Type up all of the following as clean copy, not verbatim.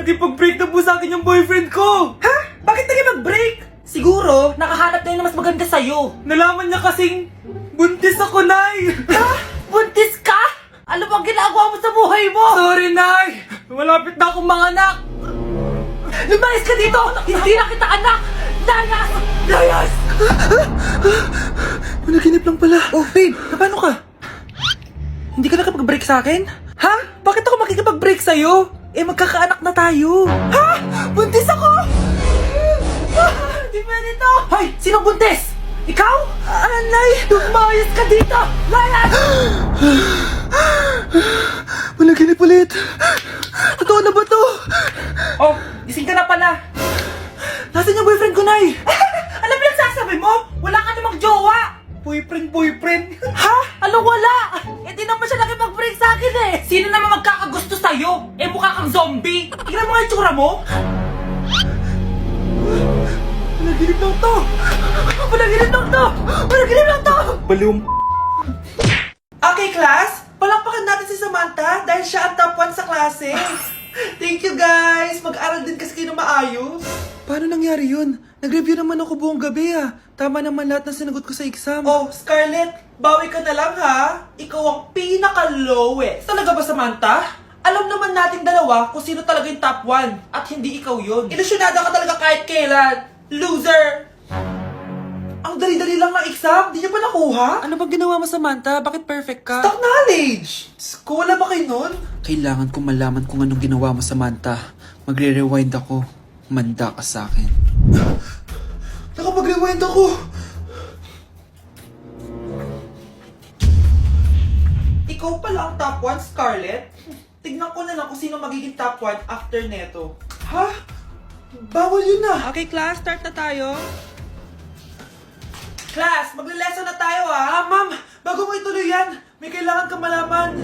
Nakipag-break na po sa akin yung boyfriend ko! Ha? Bakit nakipag-break? Siguro, nakahanap na yun na mas maganda sa'yo. Nalaman niya kasing buntis ako, Nay! Ha? Buntis ka? Ano bang ginagawa mo sa buhay mo? Sorry, Nay! Malapit na akong manganak! Lumayas ka dito! Hindi na kita anak! Layas! Layas! Managinip lang pala. Oh, babe, paano ka? Hindi ka nakapag-break sa akin? Ha? Bakit ako makikipag-break sa'yo? Eh, magkakaanak na tayo. Ha? Buntis ako? Di pwede to. Hoy, sinong buntis? Ikaw? Anay, lumayas ka dito! Layas! Managinip ulit. Totoo na ba to? Oh, gising ka na pala. Nasaan yung boyfriend ko, Nay? Ano pinagsasabi mo? Wala ka namang jowa. Boyfriend? Ha? Ano wala? Eh di naman siya nakipag-break sa akin eh. Sino naman magkakagusto sa'yo? Eh mukha kang zombie. Tingnan mo nga yung tsura mo. Managinip lang to. Panaginip lang to! Panaginip lang to! Baliw. Okay, class. Palakpakan natin si Samantha dahil siya ang top 1 sa klase. Thank you, guys. Mag-aral din kasi kayo na maayos. Paano nangyari yun? Nag-review naman ako buong gabi ah. Tama naman lahat ng sinagot ko sa exam. Oh, Scarlett, bawi ka na lang ha. Ikaw ang pinaka-lowest. Talaga ba, Samantha? Alam naman nating dalawa kung sino talaga yung top 1 at hindi ikaw yun. Ilusyonada ka talaga kahit kailan. Loser! Ang dali-dali lang ng exam, di niya pa nakuha? Ano bang ginawa mo, Samantha? Bakit perfect ka? Stock knowledge! Wala ba kayo nun? Kailangan kong malaman kung anong ginawa mo, Samantha. Magre-rewind ako. Manda ka sa akin. Nakapag-rewind ako! Ikaw pala ang top 1, Scarlett? Tignan ko na lang kung sino magiging top 1 after neto. Ha? Bawal yun na! Okay, class. Start na tayo. Class, magle-lesson na tayo ha! Ma'am, bago mo ituloy yan, may kailangan ka malaman.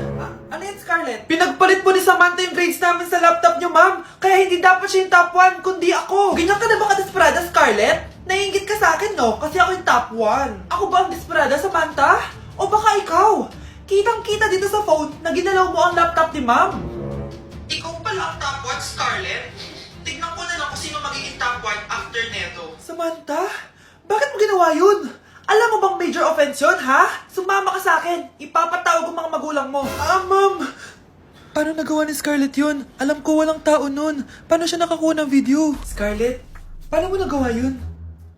Ano yan, Scarlett? Pinagpalit po ni Samantha yung grades namin sa laptop niyo, ma'am. Kaya hindi dapat siya yung top 1, kundi ako. Ganyan ka na ba ka-desperada, Scarlett? Naiingit ka sa akin, no? Kasi ako yung top 1. Ako ba ang desperada, Samantha? O baka ikaw? Kitang-kita dito sa phone na ginalaw mo ang laptop ni ma'am. Ikaw pala ang top 1, Scarlett? Tignan ko na lang kung sino magiging top 1 after neto. Samantha? Bakit mo ginawa yun? Alam mo bang major offense yun, ha? Sumama ka sa akin. Ipapatawag ang mga magulang mo. Ma'am. Paano nagawa ni Scarlett yun? Alam ko walang tao nun. Paano siya nakakuha ng video? Scarlett, paano mo nagawa yun?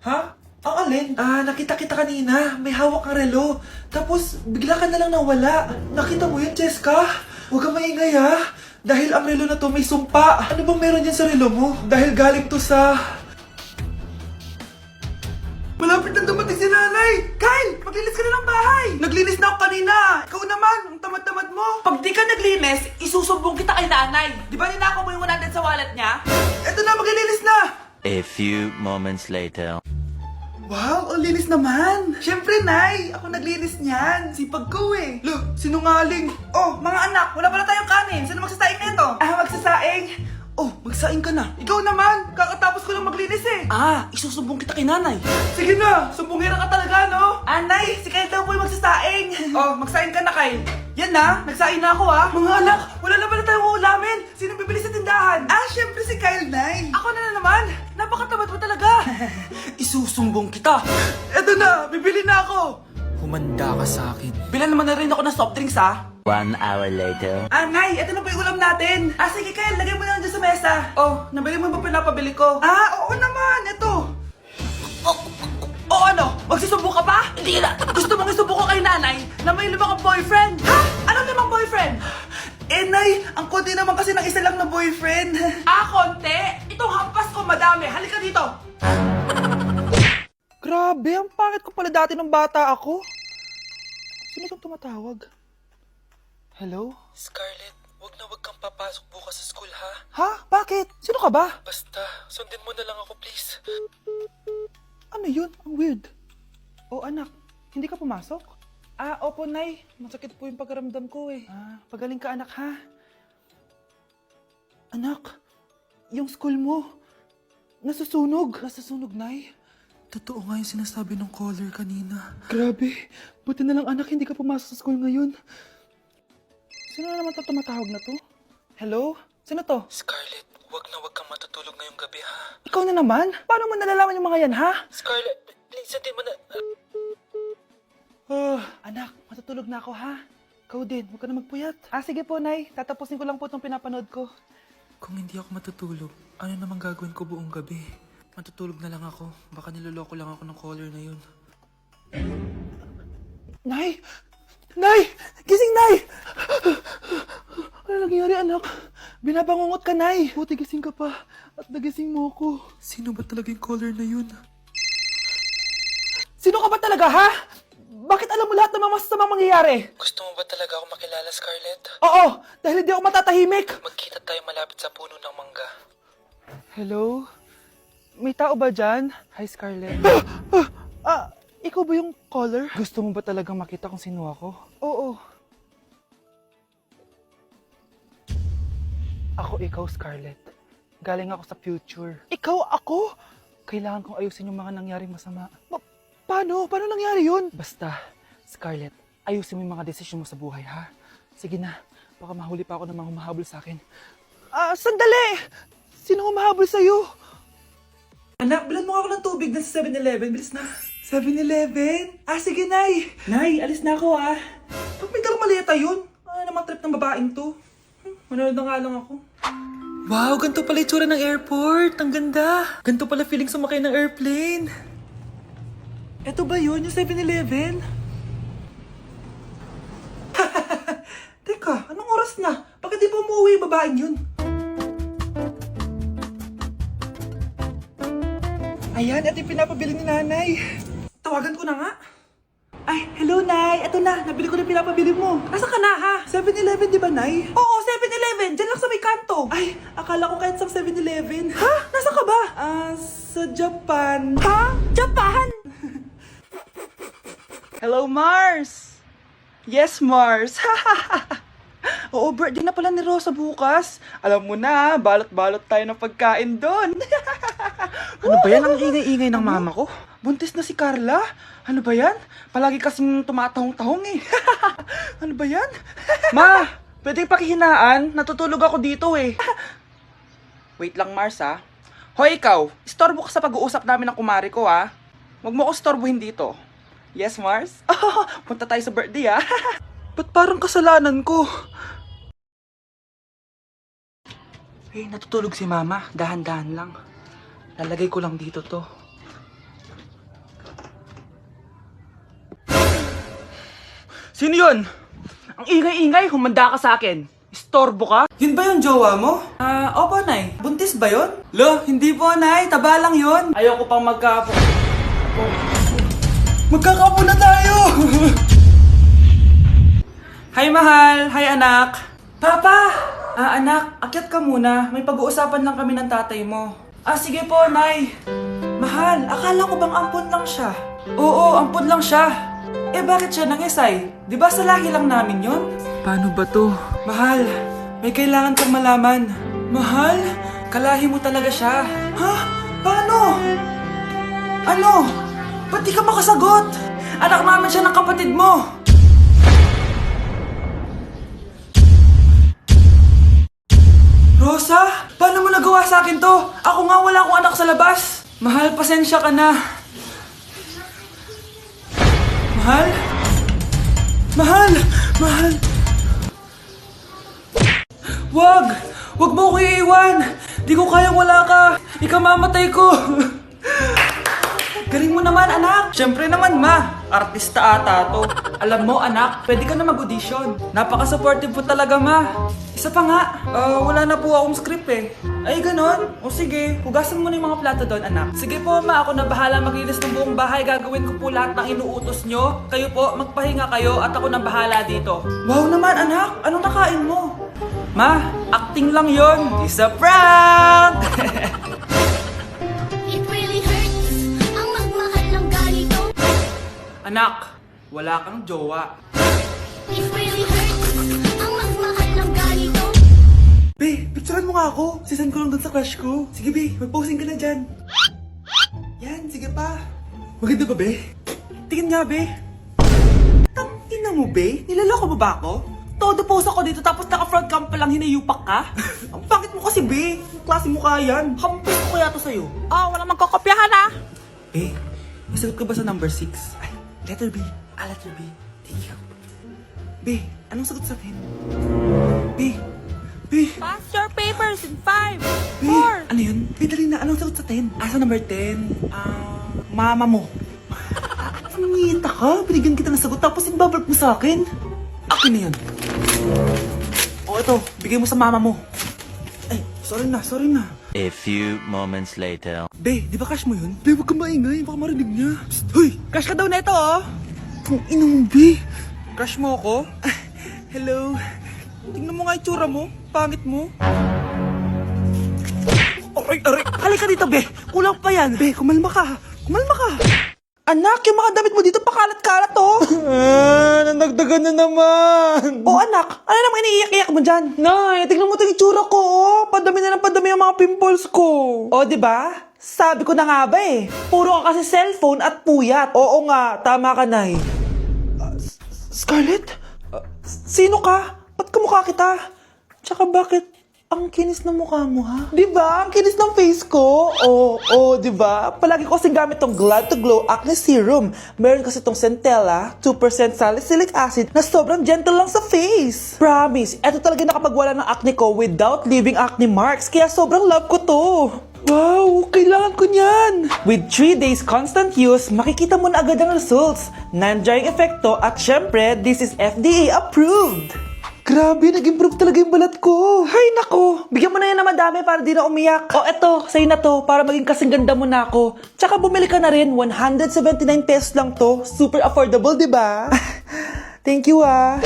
Ha? Ang alin? Nakita kita kanina. May hawak kang relo. Tapos, bigla ka na lang nawala. Nakita mo yun, Cheska? Huwag kang maingay, ha? Dahil ang relo na to may sumpa. Ano bang meron dyan sa relo mo? Dahil galing to sa... Malapit na dumating si nanay! Kyle! Maglinis ka na ng bahay! Naglinis na ako kanina! Ikaw naman! Ang tamad-tamad mo! Pag di ka naglinis, isusumbong kita kay nanay! Di ba ninakaw mo yung 100 sa wallet niya? Eto na, maglilinis na! A few moments later. Wow, ang linis naman! Siyempre, Nay! Ako naglinis niyan! Sipag ko eh! Look, sinungaling! Oh, mga anak, wala pala tayong kanin! Sino magsasaing nito? Magsasaing? Oh, magsaing ka na! Ikaw naman! Kakatapos ko lang maglinis eh! Isusumbong kita kay nanay! Sige na! Sumbongera ka talaga, no? Nay! Si Kyle daw po yung magsasaing! Oh, magsaing ka na, Kyle! Yan na! Nagsaing na ako Mga anak, wala na pala tayong ulamin! Sino bibili sa tindahan? Siyempre si Kyle, Nay! Ako na naman! Napakatamad mo talaga! Isusumbong kita! Eto na! Bibili na ako! Humanda ka sa akin. Bilan naman na rin ako ng soft drinks, 1 hour later. Nay, eto na po yung ulam natin. Sige, Kyle, lagay mo na lang dyan sa mesa. Oh, nabili mo ba pinapabili ko? Oo naman, eto. Ano? Magsusumbong ka pa? Hindi na. Gusto mong isumbong ko kay nanay na may 5 kang boyfriend? Ha? Anong 5 boyfriend? Nay, ang konti naman kasi ng isa lang na boyfriend. Konti? Itong hampas ko madami. Halika dito. Grabe, ang pangit ko pala dati ng bata ako. Sino itong tumatawag? Hello? Scarlett, wag kang papasok bukas sa school, ha? Ha? Bakit? Sino ka ba? Basta, sundin mo na lang ako, please. Ano yun? Ang weird. Anak, hindi ka pumasok? Opo, Nay. Masakit po yung pagkaramdam ko eh. Pagaling ka, anak, ha? Anak, yung school mo, nasusunog. Nasusunog, Nay? Totoo nga yung sinasabi ng caller kanina. Grabe. Buti na lang, anak, hindi ka pumasok sa school ngayon. Sino na naman tumatawag na to? Hello? Sino to? Scarlett, wag kang matutulog ngayong gabi, ha? Ikaw na naman? Paano mo nalalaman yung mga yan, ha? Scarlett, please, hindi mo na... Anak, matutulog na ako, ha? Ikaw din, huwag ka na magpuyat. Sige po, Nay. Tatapusin ko lang po itong pinapanood ko. Kung hindi ako matutulog, ano namang gagawin ko buong gabi? Matutulog na lang ako. Baka niloloko lang ako ng caller na yun. Nay! Nay! Gising, Nay! Ano nangyari, anak? Binabangungot ka, Nay. Buti gising ka pa. At nagising mo ako. Sino ba talaga yung caller na yun? Sino ka ba talaga, ha? Bakit alam mo lahat ng mga masasamang mangyayari? Gusto mo ba talaga ako makilala, Scarlett? Oo! Dahil hindi ako matatahimik! Magkita tayo malapit sa puno ng mangga. Hello? May tao ba dyan? Hi, Scarlett. Ikaw ba yung caller? Gusto mo ba talagang makita kung sino ako? Oo. Ako ikaw, Scarlett. Galing ako sa future. Ikaw ako? Kailangan kong ayusin yung mga nangyaring masama. Paano? Paano nangyari yun? Basta, Scarlett, ayusin mo yung mga desisyon mo sa buhay, ha? Sige na, baka mahuli pa ako ng mga humahabol sa akin. Sandali! Sino humahabol sa'yo? Anak, bilan mo ako ng tubig na sa 7-Eleven. Bilis na. 7-Eleven? Sige, Nay. Nay, alis na ako, Pag may dalang maleta yun. Ano naman trip ng babaeng to? Manonood na nga lang ako. Wow, ganito pala itsura ng airport. Ang ganda. Ganito pala feeling sumakay ng airplane. Eto ba yun, yung 7-Eleven? Teka, anong oras na? Bakit di pa umuwi yung babaeng yun? Ayan, ito yung pinapabili ni Nanay. Tawagan ko na nga. Ay, hello, Nay. Eto na, nabili ko na yung pinapabili mo. Nasa ka na, ha? 7-Eleven, di ba, Nay? Oo, 7-Eleven. Diyan lang sa may kanto. Ay, akala ko kahit sa 7-Eleven. Ha? Nasa ka ba? Sa Japan. Ha? Japan? Hello, Mars! Yes, Mars! Oo, birthday na pala ni Rosa bukas. Alam mo na, balot-balot tayo ng pagkain doon. Ano ba yan? Ang ingay-ingay ng mama ko. Buntis na si Carla. Ano ba yan? Palagi kasing tumatahong-tahong eh. Ano ba yan? Ma, pwedeng pakihinaan. Natutulog ako dito eh. Wait lang, Mars, ha? Hoy, ikaw. Istorbo ka sa pag-uusap namin ng kumari ko, ha? Huwag mo ko istorbohin dito. Yes, Mars? Punta tayo sa birthday, ha? Ba't parang kasalanan ko? Eh, natutulog si Mama. Dahan-dahan lang. Lalagay ko lang dito to. Sino yun? Ang ingay-ingay, humanda ka sa akin. Istorbo ka? Yun ba yung jowa mo? Opo, Nay. Buntis ba yun? Lo, hindi po, Nay. Taba lang yun. Ayoko pang magkapo. Magkakapo na tayo! Hi, mahal! Hi, anak! Papa! Anak, akyat ka muna. May pag-uusapan lang kami ng tatay mo. Sige po, Nay. Mahal, akala ko bang ampun lang siya? Oo, ampun lang siya. Bakit siya nangisay? Di ba sa lahi lang namin yon? Paano ba to? Mahal, may kailangan kang malaman. Mahal? Kalahi mo talaga siya. Ha? Paano? Ano? Ba't di ka makasagot? Anak namin siya ng kapatid mo. Rosa? Paano mo nagawa sa akin to? Ako nga wala akong anak sa labas. Mahal, pasensya ka na. Mahal? Mahal! Mahal! Wag! Wag mo ko iiwan! Di ko kayang wala ka! Ikamamatay ko! Galing mo naman, anak! Siyempre naman, ma! Artista ata to. Alam mo, anak, pwede ka na mag-audition. Napaka-supportive po talaga, ma. Isa pa nga, wala na po akong script eh. Ay, ganon? O sige, hugasan mo na yung mga plato doon, anak. Sige po, ma, ako na bahala maglinis ng buong bahay. Gagawin ko po lahat ng inuutos nyo. Kayo po, magpahinga kayo at ako na bahala dito. Wow naman, anak! Anong nakain mo? Ma, acting lang yon. It's a prank! It really hurts ang magmahal ng ganito. Anak, wala kang jowa. It really hurts ang magmahal ng ganito. Be, picturean mo nga ako. Sisend ko lang dun sa crush ko. Sige, Be, mag-posing ka na dyan. Yan, sige pa. Maganda ba, Be? Tingin nga, Be. Tingnan mo, Be. Nilaloko mo ba ako? Todo post ako dito tapos naka-front cam pa lang hinayupak ka? Ang pangit mo kasi, be. Ang klase mo kaya yan. Hampis ko kaya to sa'yo. Wala magkakopyahan ha. Be, nasagot ka ba sa number 6? Ay, letter B. Letter B. Thank you. Be, anong sagot sa 10? Be, Pass your papers in 5, Be, 4. ano yun? Be, dali na. Anong sagot sa 10? Sa number 10? Mama mo. Nangita ka? Binigyan kita ng sagot tapos ibabalik mo sa akin. Akin na yun. O ito, bigay mo sa mama mo. Ay, sorry na. A few moments later. Be, di ba crush mo yun? Be, huwag kang maingay. Baka marinig niya. Psst, hoy! Crush ka daw na ito, oh! Kung inong, Be. Crush mo ako? Hello? Tingnan mo nga itsura mo. Pangit mo. Aray! Halika dito, Be. Kulang pa yan. Be, kumalma ka. Anak, yung mga damit mo dito pakalat-kalat, oh. Nandagdagan na naman. Oh, anak, ano naman iniiyak-iyak mo dyan? Nay, tignan mo itong itsura ko, oh. Padami na ng padami ang mga pimples ko. Oh, di ba? Sabi ko na nga ba eh. Puro ka kasi cellphone at puyat. Oo nga, tama ka, Nay. Scarlett? Sino ka? Ba't kamukha kita? Tsaka bakit ang kinis ng mukha mo, ha? Di ba? Ang kinis ng face ko. Oo, di ba? Palagi ko kasing gamit tong Glad to Glow Acne Serum. Meron kasi tong Centella, 2% salicylic acid na sobrang gentle lang sa face. Promise, eto talaga nakapagwala ng acne ko without leaving acne marks. Kaya sobrang love ko to. Wow, kailangan ko niyan! With 3 days constant use, makikita mo na agad ang results. Non-drying epekto at syempre, this is FDA approved. Grabe, nag-improve talaga yung balat ko. Hay nako, bigyan mo na yan na madami para di na umiyak. O eto, sa'yo na to, para maging kasing ganda mo na ako. Tsaka bumili ka na rin, 179 pesos lang to. Super affordable, di ba? Thank you, ah.